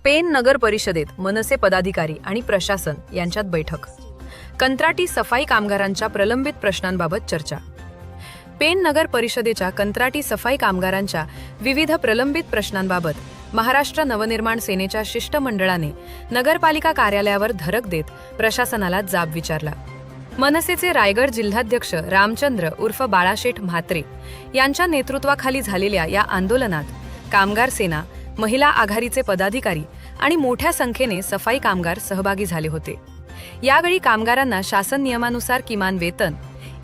Pen नगर परिषदेत मनसे पदाधिकारी आणि प्रशासन यांच्यात बैठक. कंत्राटी सफाई कामगारांच्या प्रलंबित प्रश्नांबाबत चर्चा. पेन नगर परिषदेच्या कंत्राटी सफाई कामगारांच्या विविध प्रलंबित प्रश्नांबाबत महाराष्ट्र नवनिर्माण सेनेच्या शिष्टमंडळाने नगरपालिका कार्यालयावर धडक देत प्रशासनाला जाब विचारला. मनसेचे रायगड जिल्हाध्यक्ष रामचंद्र उर्फ बाळाशेठ म्हात्रे यांच्या नेतृत्वाखाली झालेल्या या आंदोलनात कामगार सेना, महिला आघाडीचे पदाधिकारी आणि मोठ्या संख्येने सफाई कामगार सहभागी झाले होते. यावेळी कामगारांना शासन नियमानुसार किमान वेतन,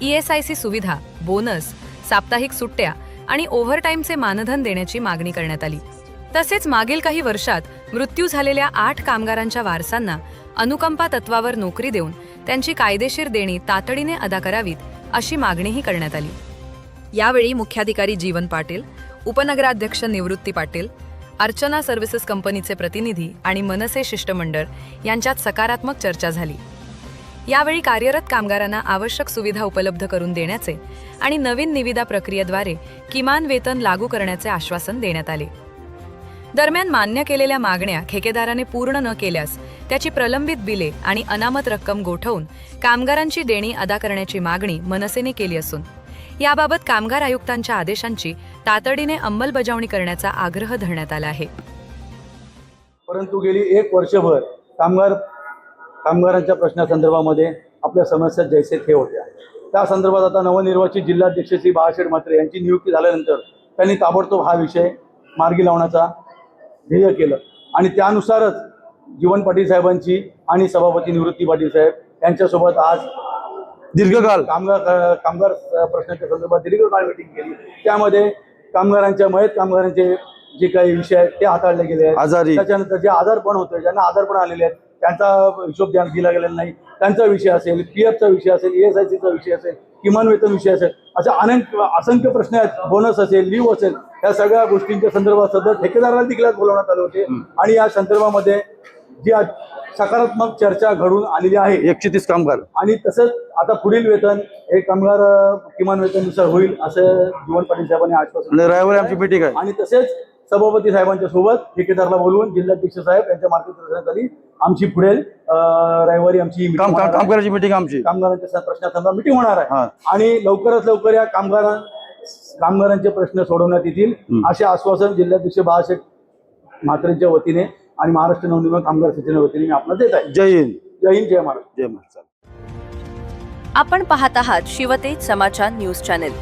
ESIC सुविधा, बोनस, साप्ताहिक सुट्ट्या आणि ओव्हरटाईमचे मानधन देण्याची मागणी करण्यात आली. तसेच मागील काही वर्षात मृत्यू झालेल्या 8 कामगारांच्या वारसांना अनुकंपा तत्वावर नोकरी देऊन त्यांची कायदेशीर देणी तातडीने अदा करावीत अशी मागणीही करण्यात आली. यावेळी मुख्याधिकारी जीवन पाटील, उपनगराध्यक्ष निवृत्ती पाटील, अर्चना सर्व्हिसेस कंपनीचे प्रतिनिधी आणि मनसे शिष्टमंडळ यांच्यात सकारात्मक चर्चा झाली. यावेळी कार्यरत कामगारांना आवश्यक सुविधा उपलब्ध करून देण्याचे आणि नवीन निविदा प्रक्रियेद्वारे किमान वेतन लागू करण्याचे आश्वासन देण्यात आले. दरम्यान मान्य केलेल्या मागण्या ठेकेदाराने पूर्ण न केल्यास त्याची प्रलंबित बिले आणि अनामत रक्कम गोठवून कामगारांची देणी अदा करण्याची मागणी मनसेने केली असून याबाबत कामगार आयुक्तांच्या आदेशांची तातडीने अंमलबजावणी करण्याचा आग्रह धरण्यात आला आहे. परंतु गेली 1 वर्षभर कामगारांच्या प्रश्नासंदर्भामध्ये आपल्या समस्या जैसे थे होत्या. त्या संदर्भात आता नवनिर्वाचित जिल्हाध्यक्ष श्री बाळाशेठ म्हात्रे यांची नियुक्ती झाल्यानंतर त्यांनी ताबडतोब हा विषय मार्गी लावण्याचा ध्येय केलं आणि त्यानुसारच जीवन पाटील साहेबांची आणि सभापती निवृत्ती पाटील साहेब यांच्यासोबत आज दीर्घकाळ कामगार प्रश्नाच्या संदर्भात दीर्घकाळ मीटिंग केली. त्यामध्ये मयत कामगारांचे जे काही विषय आहेत ते हाताळले गेले आहेत. त्याच्यानंतर जे आजारपण होते, ज्यांना आजारपण आलेले आहेत त्यांचा हिशोब दिला गेलेला नाही, त्यांचा विषय असेल, PFचा विषय असेल, ESICचा विषय असेल, किमान वेतन विषय असेल, असे असंख्य प्रश्न आहेत. बोनस असेल, लीव असेल, या सगळ्या गोष्टींच्या संदर्भात सध्या ठेकेदाराला देखील बोलवण्यात आले होते आणि या संदर्भामध्ये जी सकारात्मक चर्चा घडून आलेली आहे. 130 कामगार आणि तसंच आता पुढील वेतन हे कामगार किमान वेतनानुसार होईल असं जीवन पाटील साहेबांनी आश्वासन दिलं. रविवारी आमची मीटिंग आहे आणि तसेच सभापती साहेबांच्या सोबत ठेकेदाराला बोलवून जिल्हाध्यक्ष साहेब यांच्या मार्गदर्शनाखाली आमची पुढील रविवारी आमची कामगारांची मीटिंग आमची कामगारांच्या प्रश्नासंदर्भात मीटिंग होणार आहे आणि लवकरात लवकर या कामगारांचे प्रश्न सोडवण्यात येतील असे आश्वासन जिल्हाध्यक्ष बाळाशेठ म्हात्रेंच्या वतीने आणि महाराष्ट्र नवनिर्माण कामगार सेनेच्या वतीने मी आपल्याला देत आहे. जय हिंद. जय हिंद, जय महाराष्ट्र. जय महाराष्ट्र. आपण पाहत आहात शिवतेज समाचार न्यूज चॅनेल.